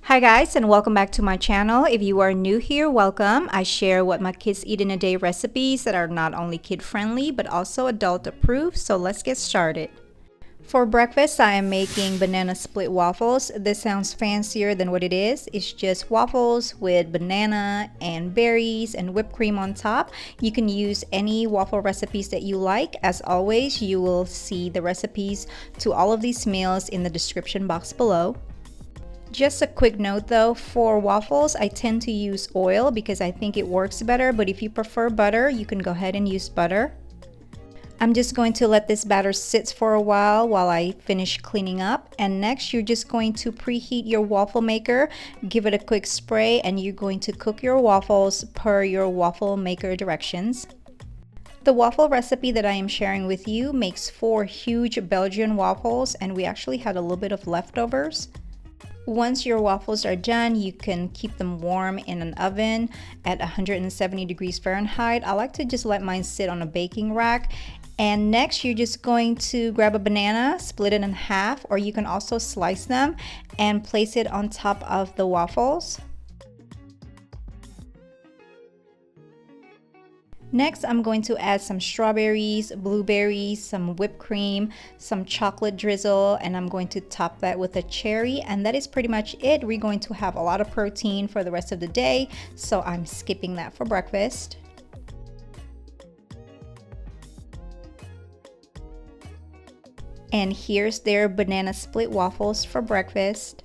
Hi guys, and welcome back to my channel. If you are new here, welcome. I share what my kids eat in a day recipes that are not only kid friendly but also adult approved. So let's get started. For breakfast, I am making banana split waffles. This sounds fancier than what it is. It's just waffles with banana and berries and whipped cream on top. You can use any waffle recipes that you like. As always, you will see the recipes to all of these meals in the description box below. Just a quick note though, for waffles I tend to use oil because I think it works better, but if you prefer butter, you can go ahead and use butter. I'm just going to let this batter sit for a while I finish cleaning up, and next you're just going to preheat your waffle maker, give it a quick spray, and you're going to cook your waffles per your waffle maker directions. The waffle recipe that I am sharing with you makes 4 huge Belgian waffles, and we actually had a little bit of leftovers. Once your waffles are done, you can keep them warm in an oven at 170 degrees Fahrenheit. I like to just let mine sit on a baking rack. And next, you're just going to grab a banana, split it in half, or you can also slice them and place it on top of the waffles. Next, I'm going to add some strawberries, blueberries, some whipped cream, some chocolate drizzle, and I'm going to top that with a cherry, and that is pretty much it. We're going to have a lot of protein for the rest of the day, so I'm skipping that for breakfast. And here's their banana split waffles for breakfast.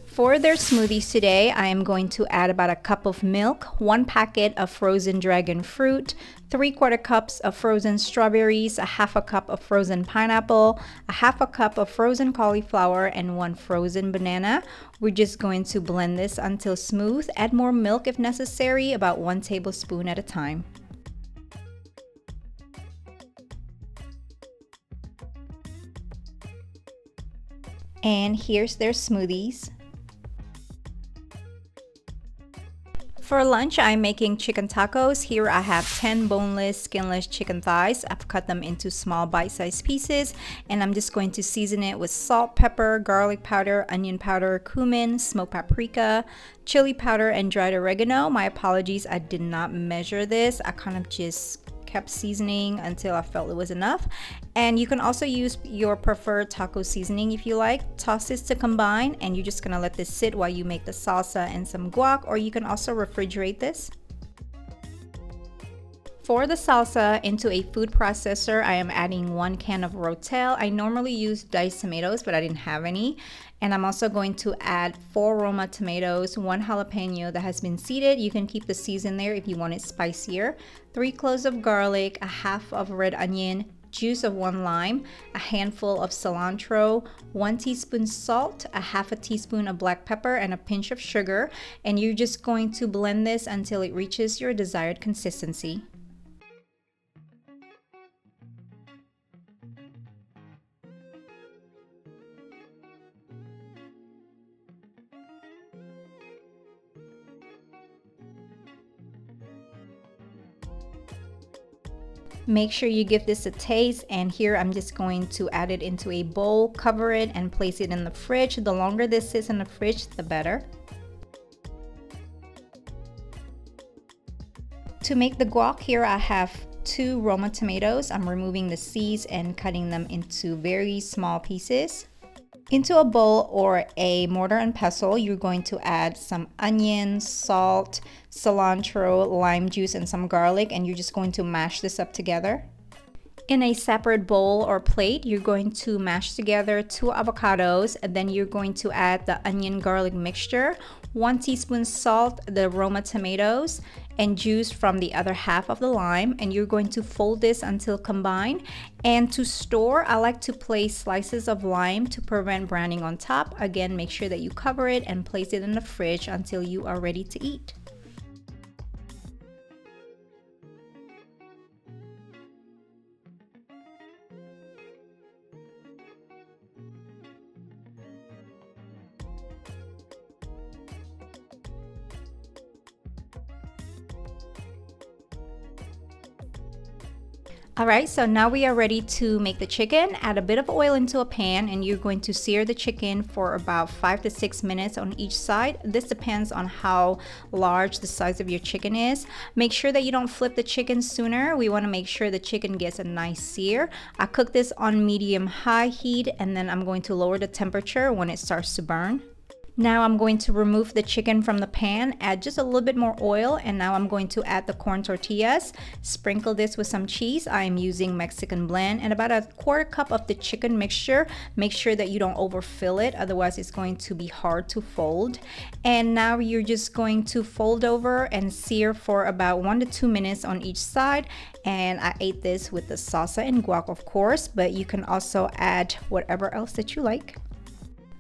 For their smoothies today, I am going to add about a cup of milk, 1 packet of frozen dragon fruit, 3/4 cups of frozen strawberries, a 1/2 cup of frozen pineapple, a 1/2 cup of frozen cauliflower, and 1 frozen banana. We're just going to blend this until smooth. Add more milk if necessary, about 1 tablespoon at a time. And here's their smoothies. For lunch, I'm making chicken tacos. Here I have 10 boneless, skinless chicken thighs. I've cut them into small bite-sized pieces, and I'm just going to season it with salt, pepper, garlic powder, onion powder, cumin, smoked paprika, chili powder, and dried oregano. My apologies, I did not measure this. I kind of just kept seasoning until I felt it was enough. And you can also use your preferred taco seasoning if you like. Toss this to combine, and you're just gonna let this sit while you make the salsa and some guac, or you can also refrigerate this. For the salsa, into a food processor, I am adding 1 can of rotel. I normally use diced tomatoes, but I didn't have any. And I'm also going to add 4 Roma tomatoes, 1 jalapeno that has been seeded. You can keep the seeds in there if you want it spicier. 3 cloves of garlic, a 1/2 of red onion, juice of 1 lime, a handful of cilantro, 1 teaspoon salt, a 1/2 teaspoon of black pepper, and a pinch of sugar. And you're just going to blend this until it reaches your desired consistency. Make sure you give this a taste, and here I'm just going to add it into a bowl, cover it, and place it in the fridge. The longer this sits in the fridge, the better. To make the guac, here I have 2 Roma tomatoes. I'm removing the seeds and cutting them into very small pieces. Into a bowl or a mortar and pestle, you're going to add some onions, salt, cilantro, lime juice, and some garlic, and you're just going to mash this up together. In a separate bowl or plate, you're going to mash together 2 avocados, and then you're going to add the onion garlic mixture, 1 teaspoon salt, the Roma tomatoes, and juice from the other 1/2 of the lime, and you're going to fold this until combined. And to store, I like to place slices of lime to prevent browning on top. Again, make sure that you cover it and place it in the fridge until you are ready to eat. Alright, so now we are ready to make the chicken. Add a bit of oil into a pan and you're going to sear the chicken for about 5 to 6 minutes on each side. This depends on how large the size of your chicken is. Make sure that you don't flip the chicken sooner. We want to make sure the chicken gets a nice sear. I cook this on medium-high heat and then I'm going to lower the temperature when it starts to burn. Now I'm going to remove the chicken from the pan, add just a little bit more oil, and now I'm going to add the corn tortillas. Sprinkle this with some cheese. I am using Mexican blend and about a 1/4 cup of the chicken mixture. Make sure that you don't overfill it, otherwise it's going to be hard to fold. And now you're just going to fold over and sear for about 1 to 2 minutes on each side. And I ate this with the salsa and guac, of course, but you can also add whatever else that you like.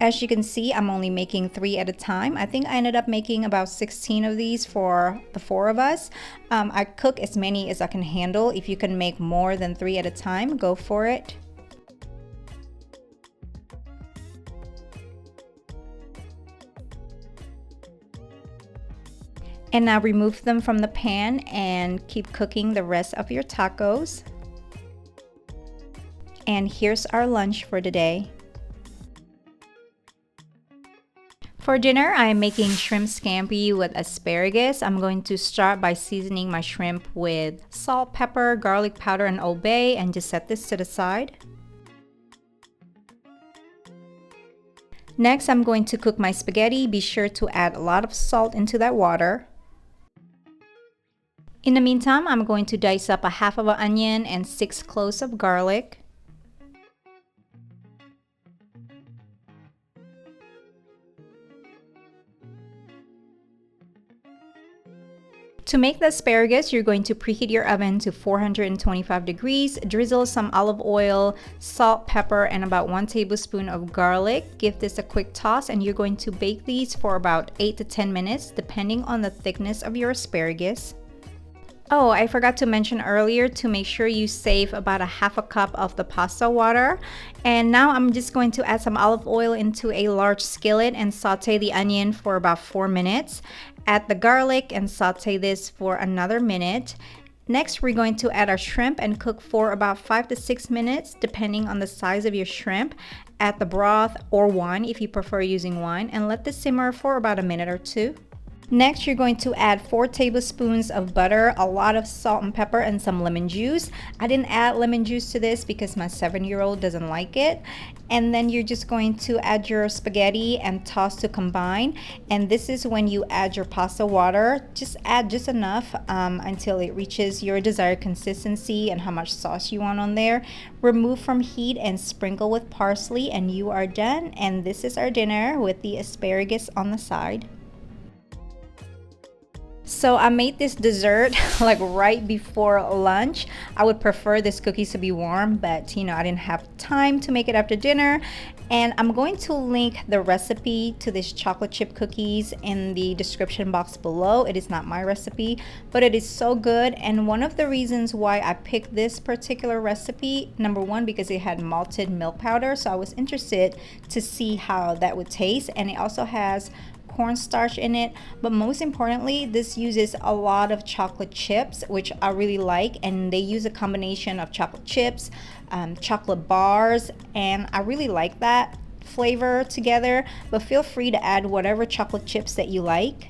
As you can see, I'm only making 3 at a time. I think I ended up making about 16 of these for the 4 of us. I cook as many as I can handle. If you can make more than 3 at a time, go for it. And now remove them from the pan and keep cooking the rest of your tacos. And here's our lunch for today. For dinner, I am making shrimp scampi with asparagus. I'm going to start by seasoning my shrimp with salt, pepper, garlic powder, and Old Bay, and just set this to the side. Next, I'm going to cook my spaghetti. Be sure to add a lot of salt into that water. In the meantime, I'm going to dice up a half of an onion and 6 cloves of garlic. To make the asparagus, you're going to preheat your oven to 425 degrees, drizzle some olive oil, salt, pepper, and about 1 tablespoon of garlic. Give this a quick toss and you're going to bake these for about 8 to 10 minutes, depending on the thickness of your asparagus. Oh, I forgot to mention earlier to make sure you save about a half a cup of the pasta water. And now I'm just going to add some olive oil into a large skillet and saute the onion for about 4 minutes. Add the garlic and saute this for another minute. Next, we're going to add our shrimp and cook for about 5 to 6 minutes, depending on the size of your shrimp. Add the broth or wine if you prefer using wine, and let this simmer for about a minute or 2. Next, you're going to add 4 tablespoons of butter, a lot of salt and pepper, and some lemon juice. I didn't add lemon juice to this because my 7-year-old doesn't like it. And then you're just going to add your spaghetti and toss to combine. And this is when you add your pasta water. Just add just enough until it reaches your desired consistency and how much sauce you want on there. Remove from heat and sprinkle with parsley and you are done. And this is our dinner with the asparagus on the side. So I made this dessert like right before lunch. I would prefer this cookies to be warm, but you know, I didn't have time to make it after dinner. And I'm going to link the recipe to this chocolate chip cookies in the description box below. It is not my recipe, but it is so good. And one of the reasons why I picked this particular recipe, number one, because it had malted milk powder. So I was interested to see how that would taste. And it also has cornstarch in it, but most importantly, this uses a lot of chocolate chips, which I really like, and they use a combination of chocolate chips, chocolate bars, and I really like that flavor together. But feel free to add whatever chocolate chips that you like.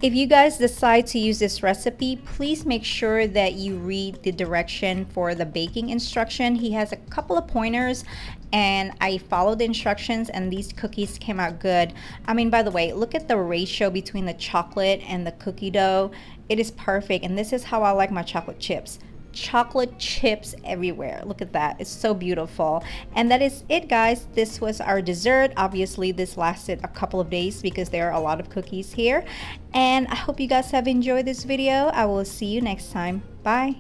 If you guys decide to use this recipe, please make sure that you read the direction for the baking instruction. He has a couple of pointers and I followed the instructions and these cookies came out good. I mean, by the way, look at the ratio between the chocolate and the cookie dough. It is perfect, and this is how I like my chocolate chips. Chocolate chips everywhere. Look at that, it's so beautiful. And that is it, guys. This was our dessert. Obviously this lasted a couple of days because there are a lot of cookies here, and I hope you guys have enjoyed this video. I will see you next time. Bye.